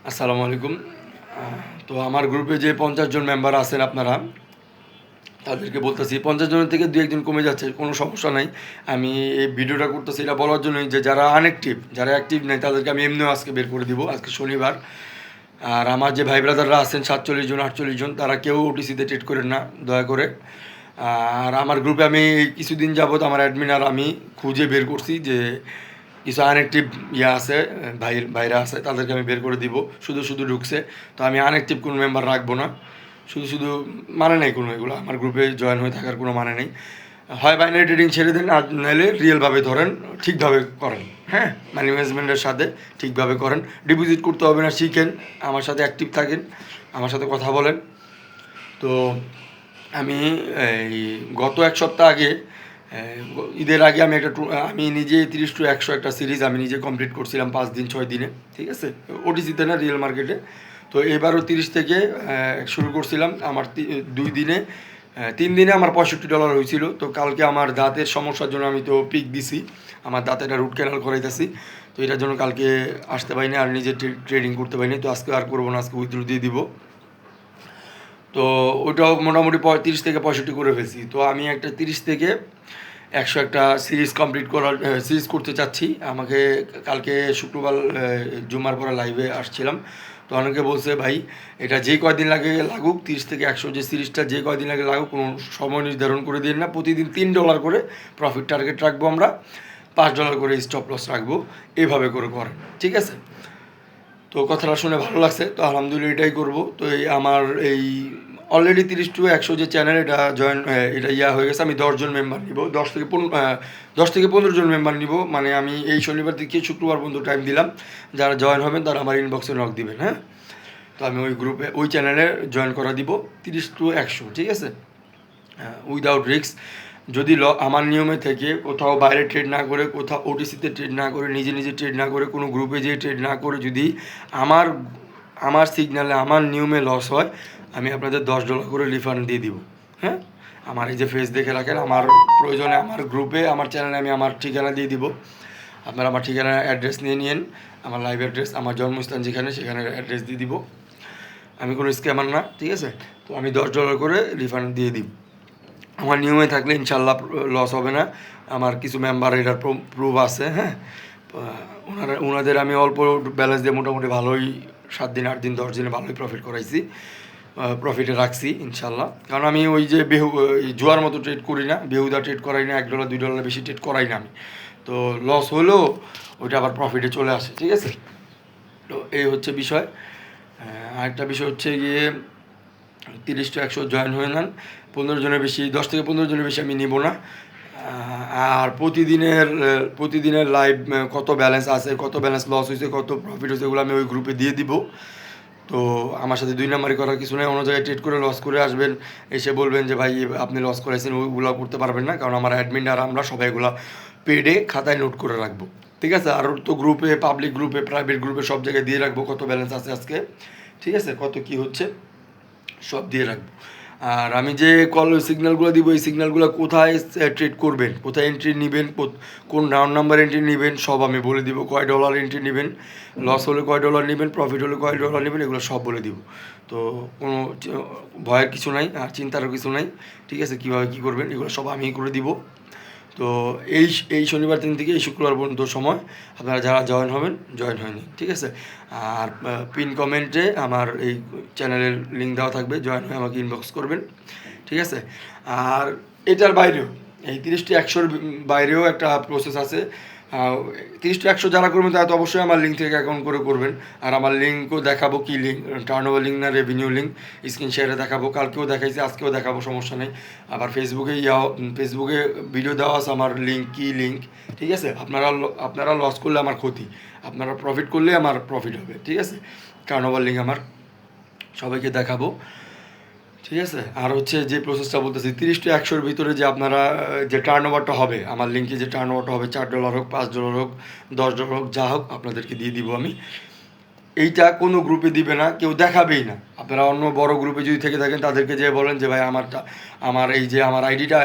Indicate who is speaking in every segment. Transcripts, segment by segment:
Speaker 1: আসসালামু আলাইকুম। তো আমার গ্রুপে যে 50 জন মেম্বার আছেন আপনারা, তাদেরকে বলতেছি 50 জনের থেকে 2-1 জন কমে যাচ্ছে, কোনো সমস্যা নাই। আমি এই ভিডিওটা করতেছি এটা বলার জন্যই যে যারা আনঅ্যাক্টিভ, যারা অ্যাক্টিভ নেই তাদেরকে আমি এমনিও আজকে বের করে দিব, আজকে শনিবার। আর আমার যে ভাই ব্রাদাররা আছেন 47 জন 48 জন, তারা কেউ ওটিসিতে ট্রেড করেন না দয়া করে। আর আমার গ্রুপে আমি কিছুদিন যাবত আমার অ্যাডমিন আর আমি খুঁজে বের করছি যে কিছু আনঅ্যাক্টিভ আছে, ভাইরা আছে, তাদেরকে আমি বের করে দিব। শুধু শুধু ঢুকছে, তো আমি আনঅ্যাক্টিভ কোনো মেম্বার রাখবো না। শুধু শুধু মানে নেই কোনো, এগুলো আমার গ্রুপে জয়েন হয়ে থাকার কোনো মানে নেই। হয় বাইনারি ট্রেডিং ছেড়ে দেন, আর নাহলে রিয়েলভাবে ধরেন, ঠিকভাবে করেন। হ্যাঁ, মানি ম্যানেজমেন্টের সাথে ঠিকভাবে করেন। ডিপোজিট করতে হবে না, শিখেন, আমার সাথে অ্যাক্টিভ থাকেন, আমার সাথে কথা বলেন। তো আমি এই গত এক সপ্তাহ আগে, ঈদের আগে আমি নিজে 30-100 একটা সিরিজ আমি নিজে কমপ্লিট করছিলাম 5 দিন 6 দিনে, ঠিক আছে, ওটিসিতে না, রিয়েল মার্কেটে। তো এবারও 30 থেকে শুরু করছিলাম। আমার 2 দিনে 3 দিনে আমার $65 হয়েছিল। তো কালকে আমার দাঁতের সমস্যার জন্য আমি তো পিক দিছি, আমার দাঁতে একটা রুট ক্যানাল করাইতেছি। তো এটার জন্য কালকে আসতে পারিনি, আর নিজে ট্রেডিং করতে পারিনি। তো আজকে আর করবো না, আজকে উইথড্র দিয়ে দিব। তো ওটাও মোটামুটি 30 থেকে 65 করে ফেলছি। তো আমি একটা 30 থেকে 100 একটা সিরিজ করতে চাচ্ছি। আমাকে কালকে শুক্রবার জুম্মার পরে লাইভে আসছিলাম। তো অনেকে বলছে ভাই এটা যে কয়দিন লাগে লাগুক, 30 থেকে 100 যে সিরিজটা যে কয়দিন লাগে লাগুক, কোনো সময় নির্ধারণ করে দিন না। প্রতিদিন $3 করে প্রফিট টার্গেট রাখবো আমরা, $5 করে স্টপ লস রাখবো, এইভাবে করে করেন, ঠিক আছে? তো কথাটা শুনে ভালো লাগছে, তো আলহামদুলিল্লাহ এটাই করবো। তো আমার এই অলরেডি 30-100 যে চ্যানেল, এটা এটা হয়ে গেছে। আমি 10 জন মেম্বার নিব, 10 থেকে 15 জন মেম্বার নিব। মানে আমি এই শনিবার থেকে শুক্রবার পর্যন্ত টাইম দিলাম। যারা জয়েন হবেন তারা আমার ইনবক্সে নক দিবেন, হ্যাঁ? তো আমি ওই গ্রুপে, ওই চ্যানেলে জয়েন করা দিব 30-100, ঠিক আছে, উইদাউট রিস্ক। যদি আমার নিয়মে থেকে কোথাও বাইরে ট্রেড না করে, কোথাও ওটিসিতে ট্রেড না করে, নিজে নিজে ট্রেড না করে, কোনো গ্রুপে যেয়ে ট্রেড না করে, যদি আমার আমার সিগনালে আমার নিয়মে লস হয়, আমি আপনাদের $10 করে রিফান্ড দিয়ে দিব, হ্যাঁ? আমার এই যে ফেস দেখে রাখেন, আমার প্রয়োজনে আমার গ্রুপে, আমার চ্যানেলে আমি আমার ঠিকানা দিয়ে দিব। আপনারা আমার ঠিকানা অ্যাড্রেস নিয়ে নিন, আমার লাইভ অ্যাড্রেস, আমার জন্মস্থান যেখানে, সেখানে অ্যাড্রেস দিয়ে দিব। আমি কোনো স্ক্যামার না, ঠিক আছে? তো আমি $10 করে রিফান্ড দিয়ে দিব। আমার নিয়মে থাকলে ইনশাল্লাহ লস হবে না। আমার কিছু মেম্বার এটার প্রুফ আছে, হ্যাঁ? ওনাদের আমি অল্প ব্যালেন্স দিয়ে মোটামুটি ভালোই 7 দিন 8 দিন 10 দিনে ভালোই প্রফিট করাইছি, প্রফিটে রাখছি ইনশাল্লাহ। কারণ আমি ওই যে জুয়ার মতো ট্রেড করি না, বেহুদা ট্রেড করাই না, $1-2 বেশি ট্রেড করাই না আমি। তো লস হলেও ওইটা আবার প্রফিটে চলে আসে, ঠিক আছে? তো এই হচ্ছে বিষয়। আরেকটা বিষয় হচ্ছে গিয়ে 30-100 জয়েন হয়ে নেন। 15 জনের বেশি, 10 থেকে 15 জনের বেশি আমি নিব না। আর প্রতিদিনের লাইভ কত ব্যালেন্স আছে, কত ব্যালেন্স লস হয়েছে, কত প্রফিট হয়েছে, এগুলো আমি ওই গ্রুপে দিয়ে দিব। তো আমার সাথে 2 নাম্বারি করার কিছু নেই। অন্য জায়গায় ট্রেড করে লস করে আসবেন, এসে বলবেন যে ভাই আপনি লস করেছেন, ওইগুলো করতে পারবেন না। কারণ আমার অ্যাডমিন আর আমরা সবাই এগুলো পেডে খাতায় নোট করে রাখবো, ঠিক আছে? আর তো গ্রুপে, পাবলিক গ্রুপে, প্রাইভেট গ্রুপে সব জায়গায় দিয়ে রাখবো কত ব্যালেন্স আছে আজকে, ঠিক আছে, কত কি হচ্ছে সব দিয়ে রাখবো। আর আমি যে সিগন্যালগুলো দিব, এই সিগন্যালগুলো কোথায় ট্রেড করবেন, কোথায় এন্ট্রি নেবেন, কোন রাউন্ড নাম্বার এন্ট্রি নেবেন, সব আমি বলে দিব। কয় ডলার এন্ট্রি নেবেন, লস হলে কয় ডলার নেবেন, প্রফিট হলে কয় ডলার নেবেন, এগুলো সব বলে দিব। তো কোনো ভয়ের কিছু নাই, আর চিন্তারও কিছু নাই, ঠিক আছে? কীভাবে কী করবেন এগুলো সব আমি করে দিব। তো এই এই শনিবার দিন থেকে এই শুক্রবার পর্যন্ত সময়, আপনারা যারা জয়েন হবেন জয়েন হয়নি, ঠিক আছে? আর পিন কমেন্টে আমার এই চ্যানেলের লিঙ্ক দেওয়া থাকবে, জয়েন হয়ে আমাকে ইনবক্স করবেন, ঠিক আছে? আর এটার বাইরেও, এই 30-100 বাইরেও একটা প্রসেস আছে। 30-100 যারা করবেন তারা তো অবশ্যই আমার লিঙ্ক থেকে অ্যাকাউন্ট করে করবেন। আর আমার লিঙ্কও দেখাবো, কী লিঙ্ক, টার্নওভার লিঙ্ক না রেভিনিউ লিঙ্ক, স্ক্রিন শেয়ারে দেখাবো, কালকেও দেখাইছি, আজকেও দেখাবো, সমস্যা নেই। আবার ফেসবুকে ভিডিও দেওয়া আছে আমার লিঙ্ক, কী লিঙ্ক, ঠিক আছে? আপনারা লস করলে আমার ক্ষতি, আপনারা প্রফিট করলে আমার প্রফিট হবে, ঠিক আছে? টার্নওভার লিঙ্ক আমার সবাইকে দেখাবো, ঠিক আছে? আর হচ্ছে যে প্রসেসটা বলতেছি, 30-100 ভিতরে যে আপনারা যে টার্নওভারটা হবে, আমার লিঙ্কে যে টার্নওভারটা হবে, $4 হোক, $5 হোক, $10 হোক, যা হোক আপনাদেরকে দিয়ে দিব আমি। এইটা কোনো গ্রুপে দিবে না, কেউ দেখাবেই না। আপনারা অন্য বড় গ্রুপে যদি থেকে থাকেন, তাদেরকে যেয়ে বলেন যে ভাই আমার এই যে আমার আইডিটা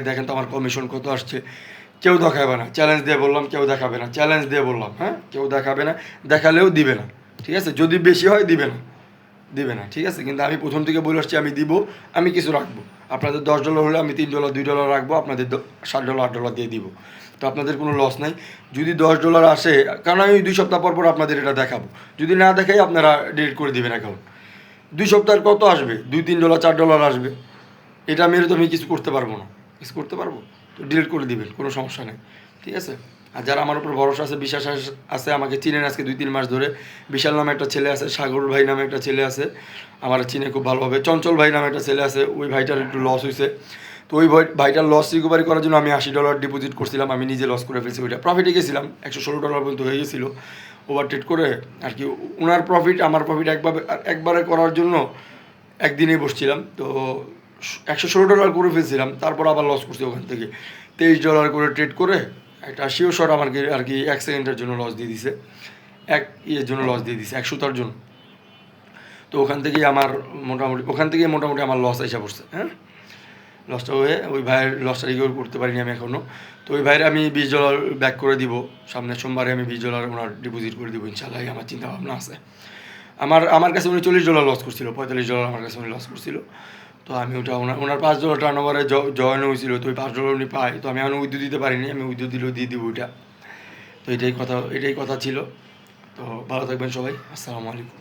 Speaker 1: দেখেন তো আমার কমিশন কত আসছে। কেউ দেখাবে না, চ্যালেঞ্জ দিয়ে বললাম, কেউ দেখাবে না, চ্যালেঞ্জ দিয়ে বললাম, হ্যাঁ? কেউ দেখাবে না, দেখালেও দিবে না, ঠিক আছে? যদি বেশি হয় দিবে না, ঠিক আছে? কিন্তু আমি প্রথম থেকে বলে আসছি আমি দিব, আমি কিছু রাখবো। আপনাদের $10 হলে আমি $3 $2 রাখবো, আপনাদের $7 $8 দিয়ে দিব। তো আপনাদের কোনো লস নাই। যদি $10 আসে, কারণ আমি 2 সপ্তাহ পর আপনাদের এটা দেখাবো। যদি না দেখাই আপনারা ডিলিট করে দিবেন অ্যাকাউন্ট। 2 সপ্তাহের কত আসবে? $2 $3 $4 আসবে। এটা মেরে তো আমি কিছু করতে পারবো না। কিছু করতে পারবো? তো ডিলিট করে দিবেন, কোনো সমস্যা নেই। ঠিক আছে? আর যারা আমার উপর ভরসা আছে, বিশ্বাস আছে, আমাকে চিনেন আজকে 2-3 মাস ধরে। বিশাল নামে একটা ছেলে আছে, সাগর ভাই নামে একটা ছেলে আছে, আমার চিনে খুব ভালোভাবে। চঞ্চল ভাই নামে একটা ছেলে আছে, ওই ভাইটার একটু লস হয়েছে। তো ওই ভাইটার লস রিকভারি করার জন্য আমি $80 ডিপোজিট করছিলাম, আমি নিজে লস করে ফেলছি। ওইটা প্রফিটে গেছিলাম, $116 পর্যন্ত হয়ে গেছিলো ওভার ট্রেড করে আর কি। ওনার প্রফিট আমার প্রফিট একবারে করার জন্য একদিনেই বসছিলাম। তো $116 করে ফেলছিলাম, তারপর আবার লস করছি ওখান থেকে। $23 করে ট্রেড করে একটা শিওর শট আমাকে আর কি 1 সেকেন্ডের জন্য লস দিয়ে দিছে, এক ইয়ের জন্য লস দিয়ে দিছে, 1 সুতার জন্য। তো ওখান থেকেই মোটামুটি আমার লস এসে পড়ছে। হ্যাঁ, লসটা হয়ে ওই ভাইয়ের লসটা রিকভার করতে পারিনি আমি এখনও। তো ওই ভাইয়ের আমি $20 ব্যাক করে দিব, সামনের সোমবারে আমি $20 ওনার ডিপোজিট করে দিব ইনশাল্লাহ, আমার চিন্তা ভাবনা আছে। আমার কাছে উনি $40 লস করছিল, $45 আমার কাছে উনি লস করছিল। তো আমি ওটা ওনার $5 টার্নওভারে জয়েন হয়েছিল। তো ওই $5 উনি পাই, তো আমি এখন উইথড্র দিতে পারিনি, আমি উইথড্র দিলেও দিয়ে দিব ওইটা। তো এটাই কথা ছিল। তো ভালো থাকবেন সবাই, আসসালামু আলাইকুম।